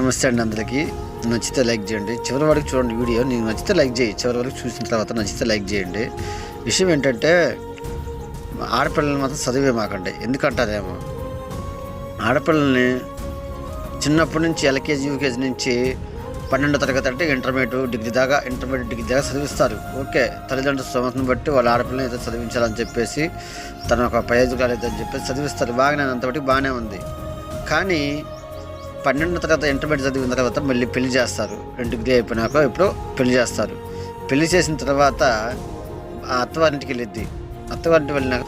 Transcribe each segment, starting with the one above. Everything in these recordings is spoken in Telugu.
నమస్తే అండి అందరికీ. నచ్చితే లైక్ చేయండి, చివరి వరకు చూడండి వీడియో. నీకు నచ్చితే లైక్ చేయి, చివరి వరకు చూసిన తర్వాత నచ్చితే లైక్ చేయండి. విషయం ఏంటంటే ఆడపిల్లల్ని మాత్రం చదివే మాకండి. ఎందుకంటారేమో ఆడపిల్లల్ని చిన్నప్పటి నుంచి ఎల్కేజీ యూకేజీ నుంచి 12వ తరగతి అంటే ఇంటర్మీడియట్ డిగ్రీ దాకా చదివిస్తారు. ఓకే, తల్లిదండ్రుల స్తోమతను బట్టి వాళ్ళ ఆడపిల్లని ఏదో చదివించాలని చెప్పేసి తను ఒక ప్రయోజకాలేదని చెప్పేసి చదివిస్తారు. బాగానే అంతబట్టి బాగానే ఉంది. కానీ 12వ తరగతి ఇంటర్మీడియట్ చదివిన తర్వాత మళ్ళీ పెళ్లి చేస్తారు. డిగ్రీ అయిపోయినాక ఇప్పుడు పెళ్లి చేస్తారు. పెళ్లి చేసిన తర్వాత ఆ అత్తవారింటికి వెళ్ళిద్ది. అత్తవారింటికి వెళ్ళినాక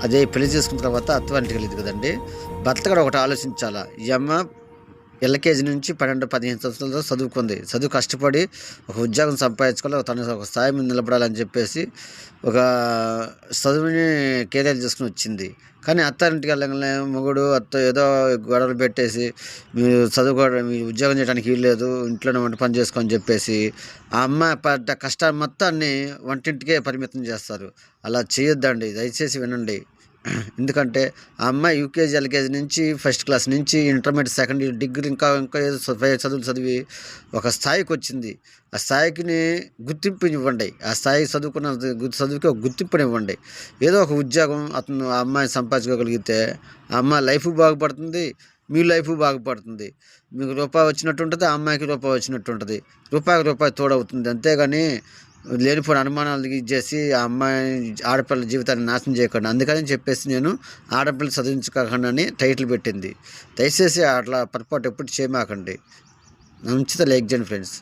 అదే పెళ్లి చేసుకున్న తర్వాత అత్తవారింటికి వెళ్ళిద్ది కదండి. భర్త కూడా ఒకటి ఆలోచించాలా. ఈ అమ్మ ఎల్కేజీ నుంచి 12-15 సంవత్సరాలతో చదువుకుంది. చదువు కష్టపడి ఒక ఉద్యోగం సంపాదించుకోవాలి, తను ఒక స్థాయి మీద నిలబడాలని చెప్పేసి ఒక చదువుని కెరీర్ చేసుకుని వచ్చింది. కానీ అత్తారింటికి వెళ్ళగానే మొగుడు అత్త ఏదో గొడవలు పెట్టేసి మీరు చదువుకోవడం, మీరు ఉద్యోగం చేయడానికి వీల్లేదు, ఇంట్లోనే వంట పని చేసుకొని చెప్పేసి ఆ అమ్మాయి పడ్డ కష్టాన్ని మొత్తాన్ని వంటింటికే పరిమితం చేస్తారు. అలా చేయొద్దండి, దయచేసి వినండి. ఎందుకంటే ఆ అమ్మాయి యూకేజీ ఎల్కేజీ నుంచి ఫస్ట్ క్లాస్ నుంచి ఇంటర్మీడియట్ సెకండ్ ఇయర్ డిగ్రీ ఇంకా ఏదో చదువులు చదివి ఒక స్థాయికి వచ్చింది. ఆ స్థాయికి గుర్తింపు ఇవ్వండి. ఆ స్థాయి చదువుకున్న చదువుకి ఒక గుర్తింపునివ్వండి. ఏదో ఒక ఉద్యోగం అతను ఆ అమ్మాయి సంపాదించుకోగలిగితే ఆ అమ్మాయి లైఫ్ బాగుపడుతుంది, మీ లైఫ్ బాగుపడుతుంది. మీకు రూపాయి వచ్చినట్టు ఉంటుంది, ఆ అమ్మాయికి రూపాయి వచ్చినట్టు ఉంటుంది. రూపాయికి రూపాయి తోడవుతుంది. అంతేగాని లేనిపోయిన అనుమానాలు ఇచ్చేసి ఆ అమ్మాయి ఆడపిల్లల జీవితాన్ని నాశనం చేయకండి. అందుకని చెప్పేసి నేను ఆడపిల్లలు చదివించుకోకండి అని టైటిల్ పెట్టింది. దయచేసి అట్లా పొరపాటు ఎప్పుడు చేయమాకండి. నచ్చితే లైక్ చేయండి ఫ్రెండ్స్.